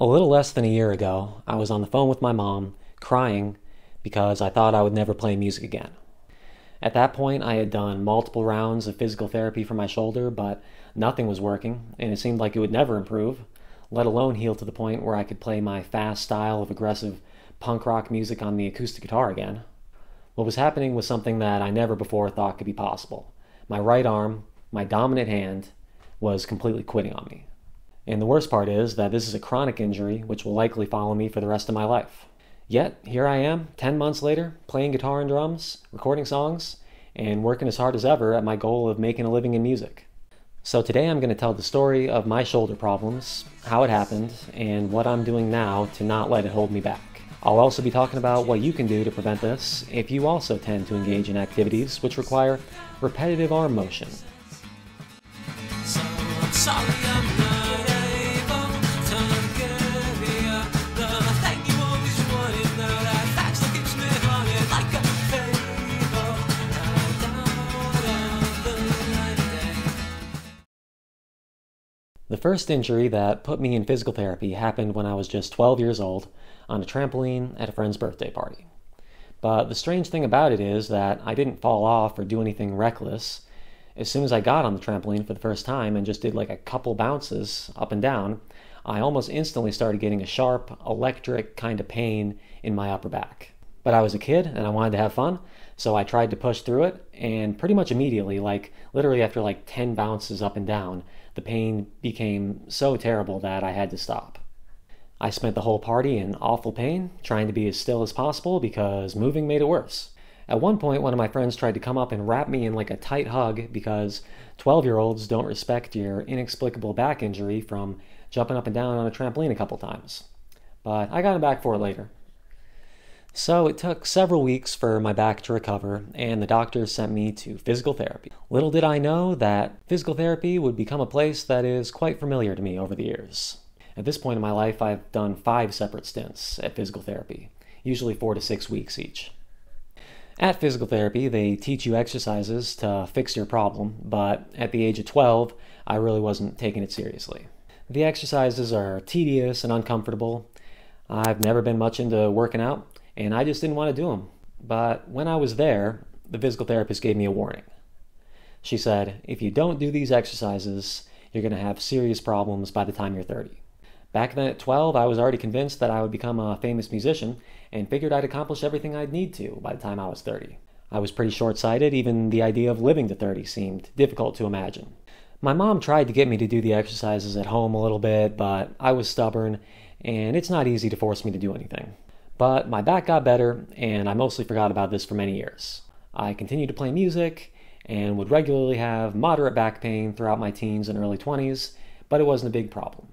A little less than a year ago, I was on the phone with my mom, crying because I thought I would never play music again. At that point, I had done multiple rounds of physical therapy for my shoulder, but nothing was working, and it seemed like it would never improve, let alone heal to the point where I could play my fast style of aggressive punk rock music on the acoustic guitar again. What was happening was something that I never before thought could be possible. My right arm, my dominant hand, was completely quitting on me. And the worst part is that this is a chronic injury which will likely follow me for the rest of my life. Yet, here I am, 10 months later, playing guitar and drums, recording songs, and working as hard as ever at my goal of making a living in music. So today I'm going to tell the story of my shoulder problems, how it happened, and what I'm doing now to not let it hold me back. I'll also be talking about what you can do to prevent this if you also tend to engage in activities which require repetitive arm motion. So I'm sorry I'm not able to give you the thing you always wanted. Now that fact that keeps me haunted like a fable out of the light day. The first injury that put me in physical therapy happened when I was just 12 years old on a trampoline at a friend's birthday party. But the strange thing about it is that I didn't fall off or do anything reckless. As soon as I got on the trampoline for the first time and just did like a couple bounces up and down, I almost instantly started getting a sharp, electric kind of pain in my upper back. But I was a kid and I wanted to have fun, so I tried to push through it, and pretty much immediately, like literally after like 10 bounces up and down, the pain became so terrible that I had to stop. I spent the whole party in awful pain, trying to be as still as possible because moving made it worse. At one point, one of my friends tried to come up and wrap me in like a tight hug because 12-year-olds don't respect your inexplicable back injury from jumping up and down on a trampoline a couple times. But I got him back for it later. So it took several weeks for my back to recover, and the doctor sent me to physical therapy. Little did I know that physical therapy would become a place that is quite familiar to me over the years. At this point in my life, I've done 5 separate stints at physical therapy, usually 4 to 6 weeks each. At physical therapy, they teach you exercises to fix your problem, but at the age of 12, I really wasn't taking it seriously. The exercises are tedious and uncomfortable. I've never been much into working out, and I just didn't want to do them. But when I was there, the physical therapist gave me a warning. She said, if you don't do these exercises, you're going to have serious problems by the time you're 30. Back then at 12, I was already convinced that I would become a famous musician and figured I'd accomplish everything I'd need to by the time I was 30. I was pretty short-sighted. Even the idea of living to 30 seemed difficult to imagine. My mom tried to get me to do the exercises at home a little bit, but I was stubborn, and it's not easy to force me to do anything. But my back got better, and I mostly forgot about this for many years. I continued to play music and would regularly have moderate back pain throughout my teens and early 20s, but it wasn't a big problem.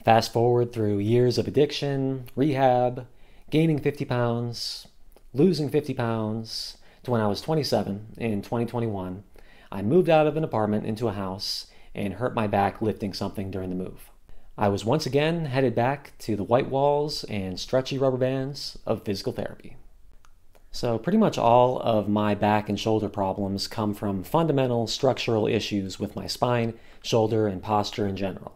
Fast forward through years of addiction, rehab, gaining 50 pounds, losing 50 pounds, to when I was 27 in 2021, I moved out of an apartment into a house and hurt my back lifting something during the move. I was once again headed back to the white walls and stretchy rubber bands of physical therapy. So pretty much all of my back and shoulder problems come from fundamental structural issues with my spine, shoulder, and posture in general.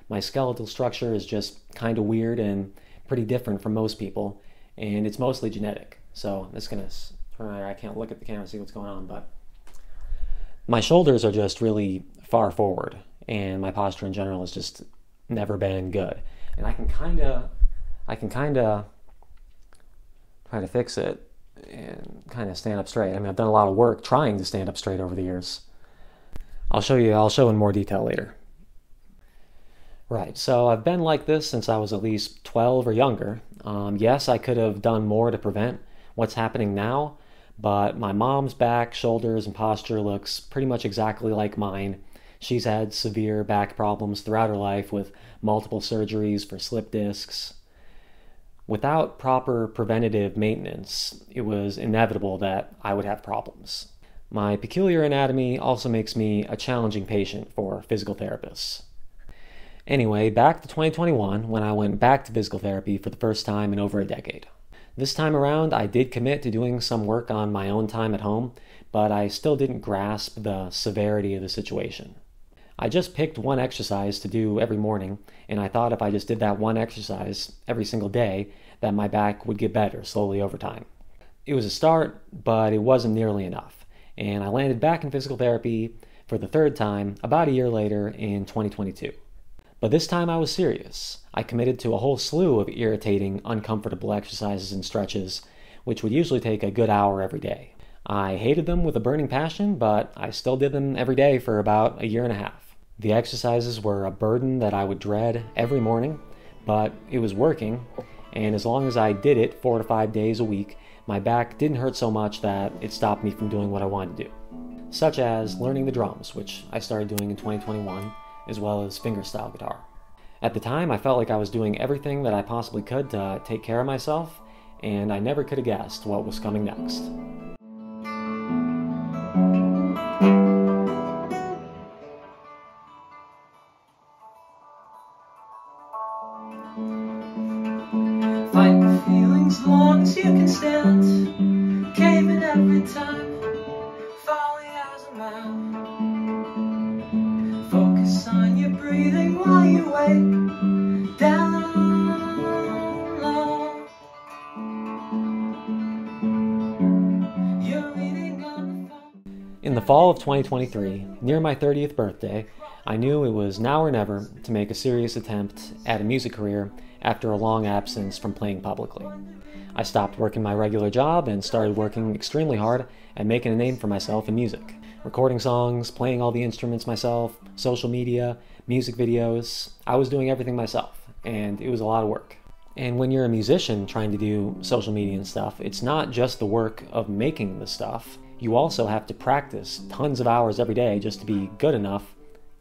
My skeletal structure is just kind of weird and pretty different from most people, and it's mostly genetic. So I'm just going to turn around. I can't look at the camera and see what's going on, but my shoulders are just really far forward, and my posture in general has just never been good. And I can kind of try to fix it and kind of stand up straight. I mean, I've done a lot of work trying to stand up straight over the years. I'll show in more detail later. Right, so I've been like this since I was at least 12 or younger. Yes, I could have done more to prevent what's happening now, but my mom's back, shoulders, and posture looks pretty much exactly like mine. She's had severe back problems throughout her life with multiple surgeries for slip discs. Without proper preventative maintenance, it was inevitable that I would have problems. My peculiar anatomy also makes me a challenging patient for physical therapists. Anyway, back to 2021 when I went back to physical therapy for the first time in over a decade. This time around, I did commit to doing some work on my own time at home, but I still didn't grasp the severity of the situation. I just picked one exercise to do every morning, and I thought if I just did that one exercise every single day, that my back would get better slowly over time. It was a start, but it wasn't nearly enough, and I landed back in physical therapy for the third time about a year later in 2022. But this time I was serious. I committed to a whole slew of irritating, uncomfortable exercises and stretches, which would usually take a good hour every day. I hated them with a burning passion, but I still did them every day for about a year and a half. The exercises were a burden that I would dread every morning, but it was working, and as long as I did it 4 to 5 days a week, my back didn't hurt so much that it stopped me from doing what I wanted to do, such as learning the drums, which I started doing in 2021, as well as fingerstyle guitar. At the time, I felt like I was doing everything that I possibly could to take care of myself, and I never could have guessed what was coming next. Fight the feelings long as you can stand. Caving every time. Falling as a man. Focus on your breathing while you wait. Down low. You're reading on the phone. In the fall of 2023, near my 30th birthday, I knew it was now or never to make a serious attempt at a music career after a long absence from playing publicly. I stopped working my regular job and started working extremely hard at making a name for myself in music. Recording songs, playing all the instruments myself, social media, music videos. I was doing everything myself, and it was a lot of work. And when you're a musician trying to do social media and stuff, it's not just the work of making the stuff. You also have to practice tons of hours every day just to be good enough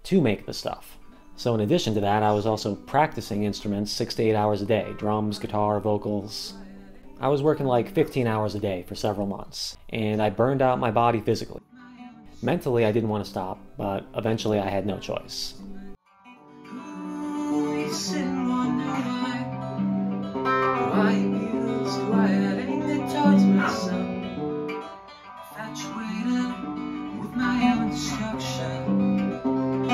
to make the stuff. So in addition to that, I was also practicing instruments 6 to 8 hours a day, drums, guitar, vocals. I was working like 15 hours a day for several months, and I burned out my body physically. Mentally, I didn't want to stop, but eventually I had no choice. You sit and wonder why you used why I aimed it towards myself. Infatuated with my own destruction.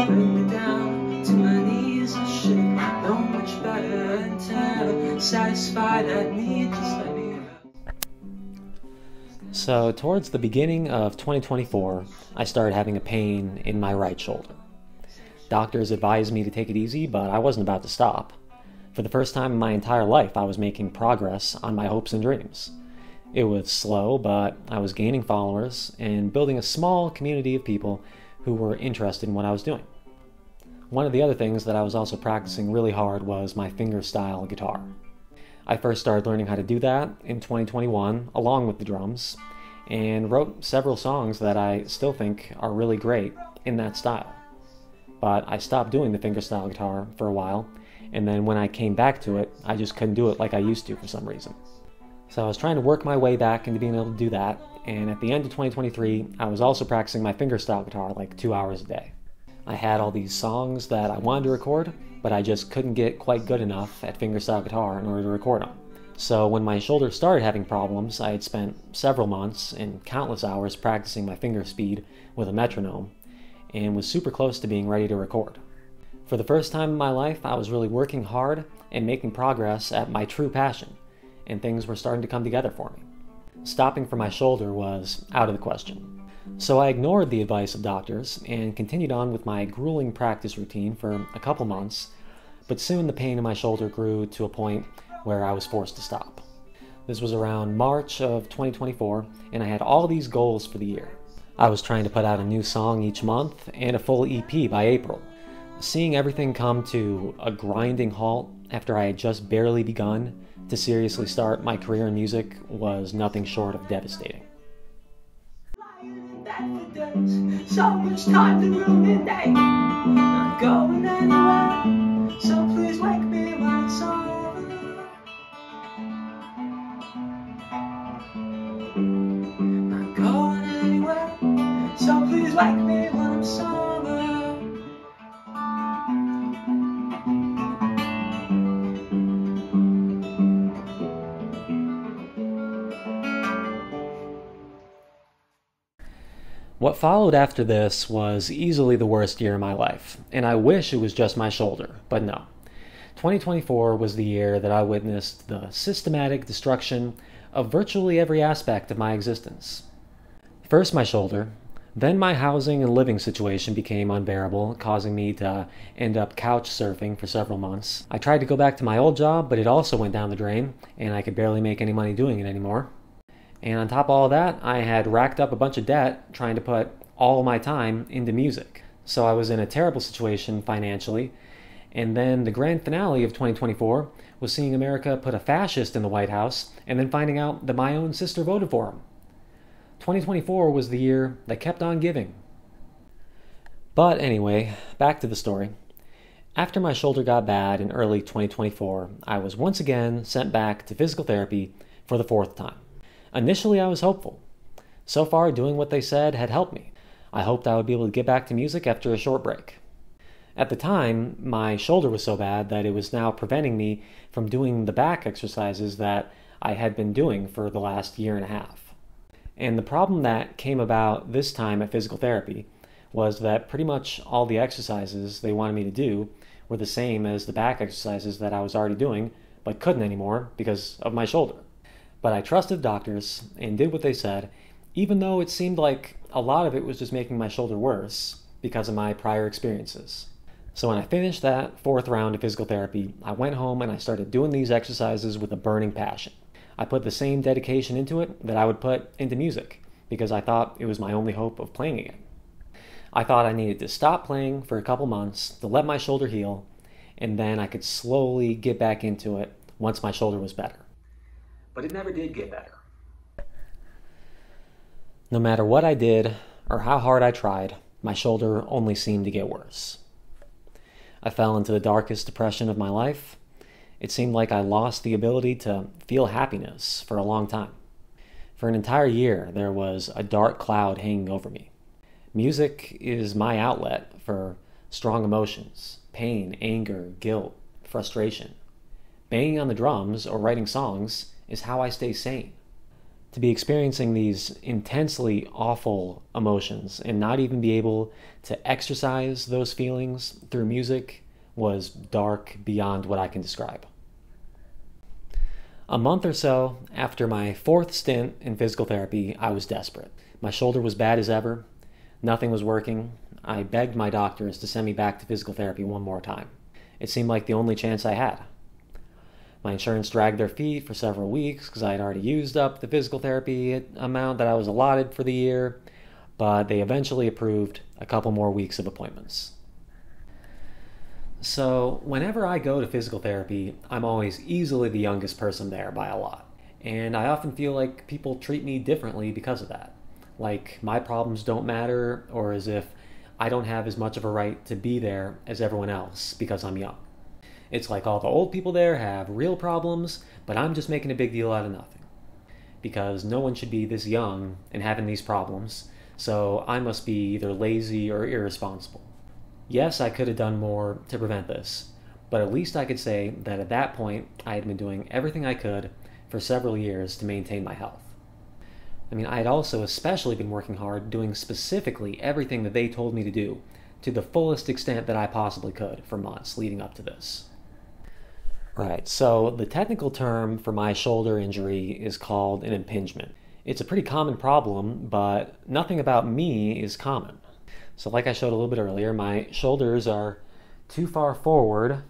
Bring me down to my knees and shit. Know much better and to satisfy that need. Just let me rest. So towards the beginning of 2024, I started having a pain in my right shoulder. Doctors advised me to take it easy, but I wasn't about to stop. For the first time in my entire life, I was making progress on my hopes and dreams. It was slow, but I was gaining followers and building a small community of people who were interested in what I was doing. One of the other things that I was also practicing really hard was my fingerstyle guitar. I first started learning how to do that in 2021, along with the drums, and wrote several songs that I still think are really great in that style. But I stopped doing the fingerstyle guitar for a while, and then when I came back to it, I just couldn't do it like I used to for some reason. So I was trying to work my way back into being able to do that, and at the end of 2023, I was also practicing my fingerstyle guitar like 2 hours a day. I had all these songs that I wanted to record, but I just couldn't get quite good enough at fingerstyle guitar in order to record them. So when my shoulder started having problems, I had spent several months and countless hours practicing my finger speed with a metronome, and was super close to being ready to record. For the first time in my life, I was really working hard and making progress at my true passion, and things were starting to come together for me. Stopping for my shoulder was out of the question. So I ignored the advice of doctors and continued on with my grueling practice routine for a couple months, but soon the pain in my shoulder grew to a point where I was forced to stop. This was around March of 2024, and I had all these goals for the year. I was trying to put out a new song each month and a full EP by April. Seeing everything come to a grinding halt after I had just barely begun to seriously start my career in music was nothing short of devastating. So much time to ruminate. Not going anywhere. So please wake me when it's over. Not going anywhere. So please wake me when I'm sober. What followed after this was easily the worst year of my life, and I wish it was just my shoulder, but no. 2024 was the year that I witnessed the systematic destruction of virtually every aspect of my existence. First my shoulder, then my housing and living situation became unbearable, causing me to end up couch surfing for several months. I tried to go back to my old job, but it also went down the drain, and I could barely make any money doing it anymore. And on top of all that, I had racked up a bunch of debt trying to put all of my time into music. So I was in a terrible situation financially. And then the grand finale of 2024 was seeing America put a fascist in the White House and then finding out that my own sister voted for him. 2024 was the year that kept on giving. But anyway, back to the story. After my shoulder got bad in early 2024, I was once again sent back to physical therapy for the fourth time. Initially, I was hopeful. So far, doing what they said had helped me. I hoped I would be able to get back to music after a short break. At the time, my shoulder was so bad that it was now preventing me from doing the back exercises that I had been doing for the last year and a half. And the problem that came about this time at physical therapy was that pretty much all the exercises they wanted me to do were the same as the back exercises that I was already doing, but couldn't anymore because of my shoulder. But I trusted doctors and did what they said, even though it seemed like a lot of it was just making my shoulder worse because of my prior experiences. So when I finished that fourth round of physical therapy, I went home and I started doing these exercises with a burning passion. I put the same dedication into it that I would put into music because I thought it was my only hope of playing again. I thought I needed to stop playing for a couple months to let my shoulder heal, and then I could slowly get back into it once my shoulder was better. But it never did get better. No matter what I did or how hard I tried, my shoulder only seemed to get worse. I fell into the darkest depression of my life. It seemed like I lost the ability to feel happiness for a long time. For an entire year, there was a dark cloud hanging over me. Music is my outlet for strong emotions, pain, anger, guilt, frustration. Banging on the drums or writing songs is how I stay sane. To be experiencing these intensely awful emotions and not even be able to exercise those feelings through music was dark beyond what I can describe. A month or so after my fourth stint in physical therapy, I was desperate. My shoulder was bad as ever. Nothing was working. I begged my doctors to send me back to physical therapy one more time. It seemed like the only chance I had. My insurance dragged their feet for several weeks because I had already used up the physical therapy amount that I was allotted for the year, but they eventually approved a couple more weeks of appointments. So whenever I go to physical therapy, I'm always easily the youngest person there by a lot. And I often feel like people treat me differently because of that. Like my problems don't matter, or as if I don't have as much of a right to be there as everyone else because I'm young. It's like all the old people there have real problems, but I'm just making a big deal out of nothing. Because no one should be this young and having these problems, so I must be either lazy or irresponsible. Yes, I could have done more to prevent this, but at least I could say that at that point I had been doing everything I could for several years to maintain my health. I had also especially been working hard doing specifically everything that they told me to do to the fullest extent that I possibly could for months leading up to this. Right, so the technical term for my shoulder injury is called an impingement. It's a pretty common problem, but nothing about me is common. So like I showed a little bit earlier, my shoulders are too far forward,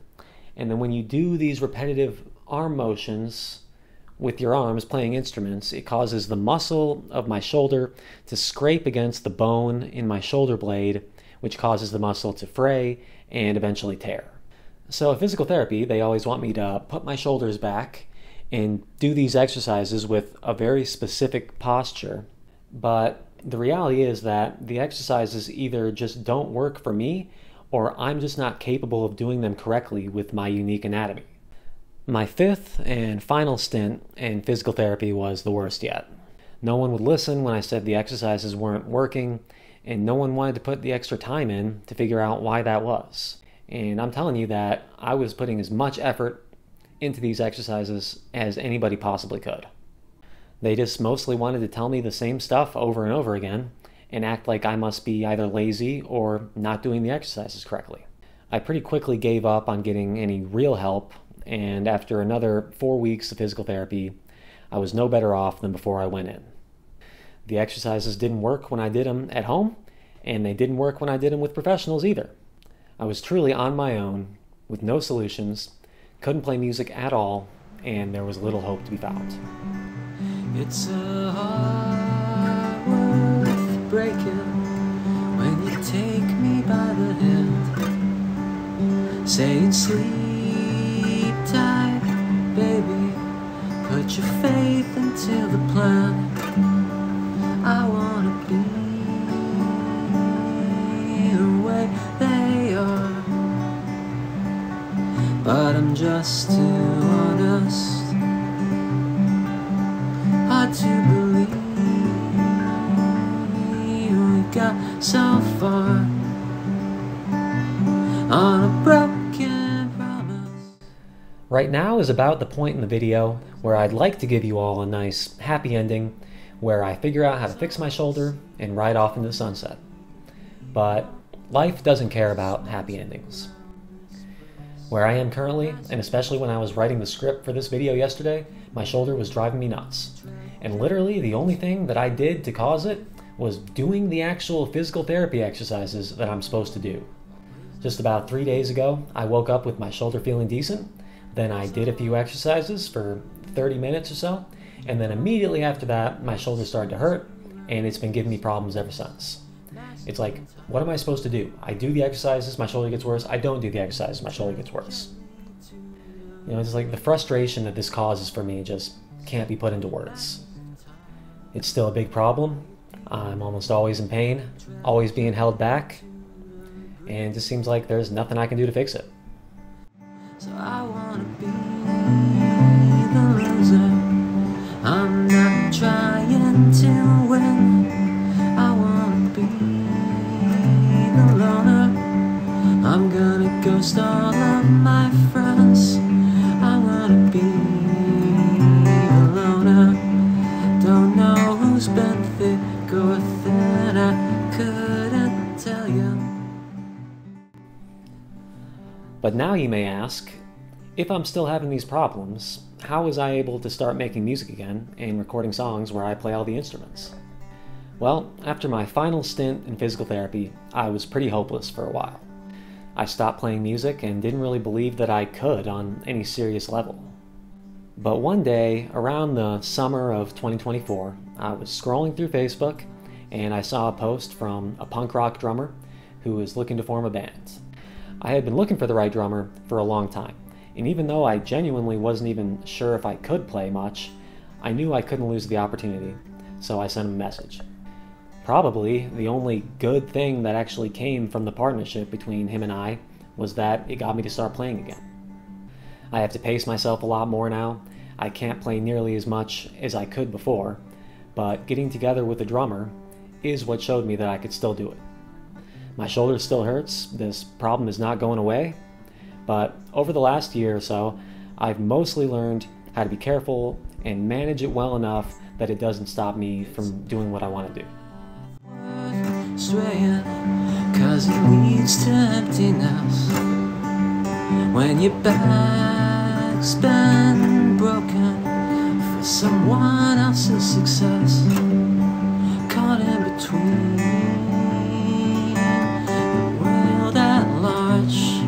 and then when you do these repetitive arm motions with your arms playing instruments, it causes the muscle of my shoulder to scrape against the bone in my shoulder blade, which causes the muscle to fray and eventually tear. So in physical therapy, they always want me to put my shoulders back and do these exercises with a very specific posture. But the reality is that the exercises either just don't work for me, or I'm just not capable of doing them correctly with my unique anatomy. My fifth and final stint in physical therapy was the worst yet. No one would listen when I said the exercises weren't working, and no one wanted to put the extra time in to figure out why that was. And I'm telling you that I was putting as much effort into these exercises as anybody possibly could. They just mostly wanted to tell me the same stuff over and over again, and act like I must be either lazy or not doing the exercises correctly. I pretty quickly gave up on getting any real help, and after another 4 weeks of physical therapy, I was no better off than before I went in. The exercises didn't work when I did them at home, and they didn't work when I did them with professionals either. I was truly on my own, with no solutions, couldn't play music at all, and there was little hope to be found. It's a heart worth breaking when you take me by the hand, saying sleep tight, baby, put your faith into the plan. I wanna be the way they are, but I'm just too honest. Hard to believe we got so far on a broken promise. Right now is about the point in the video where I'd like to give you all a nice, happy ending where I figure out how to fix my shoulder and ride off into the sunset. But life doesn't care about happy endings. Where I am currently, and especially when I was writing the script for this video yesterday, my shoulder was driving me nuts. And literally the only thing that I did to cause it was doing the actual physical therapy exercises that I'm supposed to do. Just about 3 days ago, I woke up with my shoulder feeling decent, then I did a few exercises for 30 minutes or so, and then immediately after that, my shoulder started to hurt, and it's been giving me problems ever since. It's like, what am I supposed to do? I do the exercises, my shoulder gets worse. I don't do the exercises, my shoulder gets worse. You know, it's like the frustration that this causes for me just can't be put into words. It's still a big problem. I'm almost always in pain, always being held back, and it just seems like there's nothing I can do to fix it. So I wanna be the loser. I'm not trying to win. I wanna be the loner. I'm gonna ghost all of my friends. I wanna be the loner. Don't know who's been thick or thin. I couldn't tell you. But now you may ask, if I'm still having these problems, how was I able to start making music again and recording songs where I play all the instruments? Well, after my final stint in physical therapy, I was pretty hopeless for a while. I stopped playing music and didn't really believe that I could on any serious level. But one day, around the summer of 2024, I was scrolling through Facebook and I saw a post from a punk rock drummer who was looking to form a band. I had been looking for the right drummer for a long time, and even though I genuinely wasn't even sure if I could play much, I knew I couldn't lose the opportunity, so I sent him a message. Probably the only good thing that actually came from the partnership between him and I was that it got me to start playing again. I have to pace myself a lot more now. I can't play nearly as much as I could before, but getting together with a drummer is what showed me that I could still do it. My shoulder still hurts, this problem is not going away, but over the last year or so, I've mostly learned how to be careful and manage it well enough that it doesn't stop me from doing what I want to do. Swaying, 'cause it leads to emptiness. When your back's been broken for someone else's success, caught in between the world at large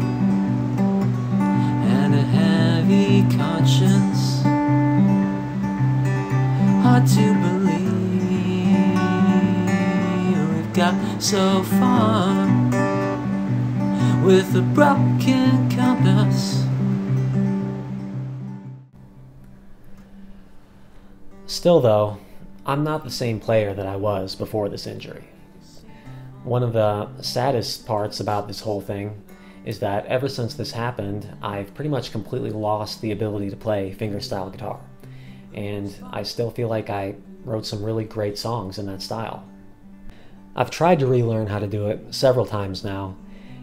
and a heavy conscience. Hard to believe we've got so far with a broken compass. Still though, I'm not the same player that I was before this injury. One of the saddest parts about this whole thing is that ever since this happened, I've pretty much completely lost the ability to play fingerstyle guitar. And I still feel like I wrote some really great songs in that style. I've tried to relearn how to do it several times now,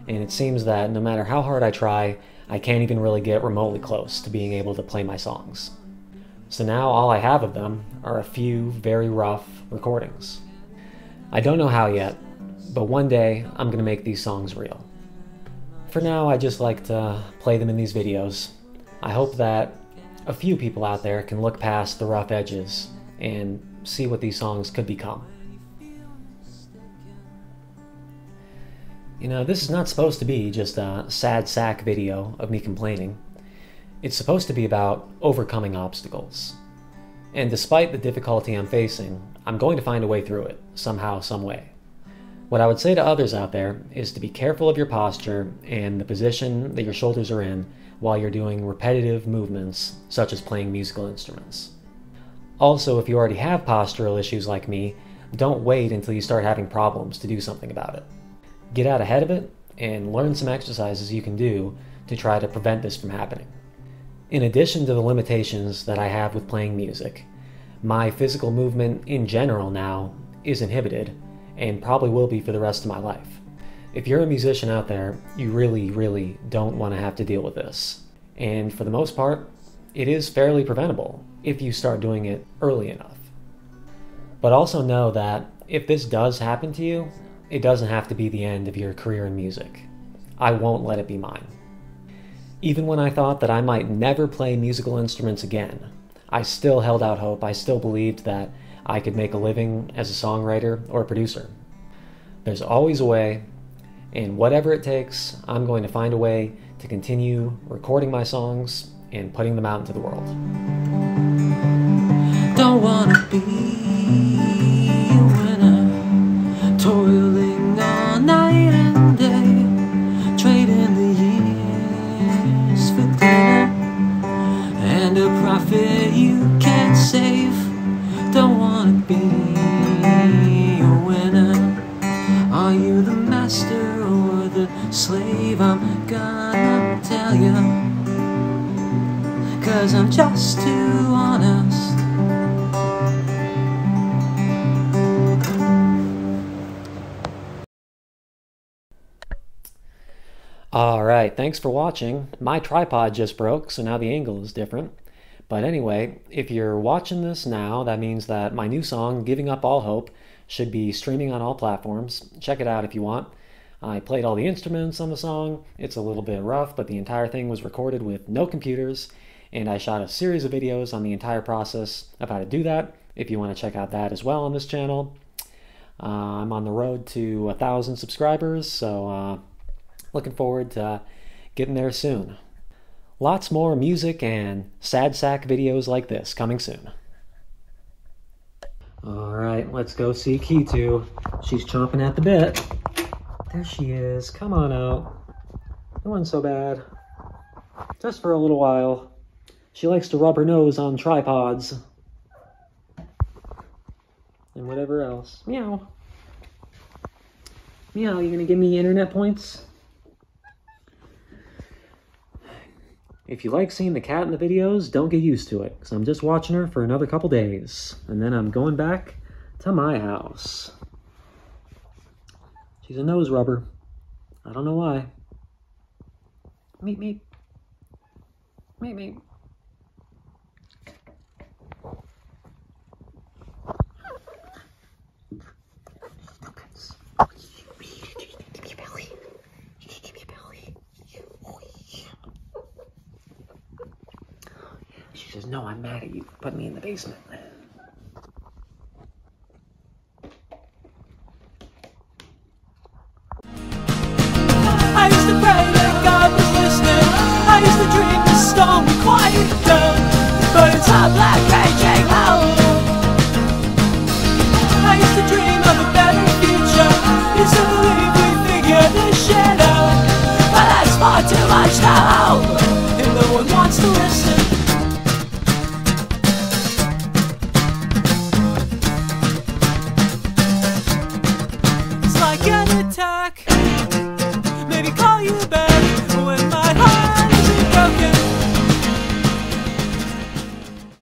and it seems that no matter how hard I try, I can't even really get remotely close to being able to play my songs. So now all I have of them are a few very rough recordings. I don't know how yet, but one day I'm gonna make these songs real. For now, I just like to play them in these videos. I hope that a few people out there can look past the rough edges and see what these songs could become. You know, this is not supposed to be just a sad sack video of me complaining. It's supposed to be about overcoming obstacles. And despite the difficulty I'm facing, I'm going to find a way through it, somehow, some way. What I would say to others out there is to be careful of your posture and the position that your shoulders are in while you're doing repetitive movements, such as playing musical instruments. Also, if you already have postural issues like me, don't wait until you start having problems to do something about it. Get out ahead of it and learn some exercises you can do to try to prevent this from happening. In addition to the limitations that I have with playing music, my physical movement in general now is inhibited and probably will be for the rest of my life. If you're a musician out there, you really don't want to have to deal with this. And for the most part, it is fairly preventable if you start doing it early enough. But also know that if this does happen to you, it doesn't have to be the end of your career in music. I won't let it be mine. Even when I thought that I might never play musical instruments again, I still held out hope. I still believed that I could make a living as a songwriter or a producer. There's always a way, and whatever it takes, I'm going to find a way to continue recording my songs and putting them out into the world. Don't wanna be a winner, toiling all night and day, trading the years for dinner and a profit you can't save. Don't wanna be a winner. Are you the master or the slave? I'm gonna tell you, 'cause I'm just too honest. Alright, thanks for watching. My tripod just broke, so now the angle is different. But anyway, if you're watching this now, that means that my new song, Giving Up All Hope, should be streaming on all platforms. Check it out if you want. I played all the instruments on the song. It's a little bit rough, but the entire thing was recorded with no computers, and I shot a series of videos on the entire process of how to do that, if you want to check out that as well on this channel. I'm on the road to 1,000 subscribers, so looking forward to getting there soon. Lots more music and sad sack videos like this coming soon. Alright, let's go see Kitu. She's chomping at the bit. There she is. Come on out. It wasn't so bad. Just for a little while. She likes to rub her nose on tripods. And whatever else. Meow. Meow, you gonna give me internet points? If you like seeing the cat in the videos, don't get used to it, because I'm just watching her for another couple days, and then I'm going back to my house. She's a nose rubber. I don't know why. Meep, meep. Meep, meep. She says, no, I'm mad at you for putting me in the basement. I used to pray that God was listening. I used to dream the storm would quiet down, but it's hot black raging.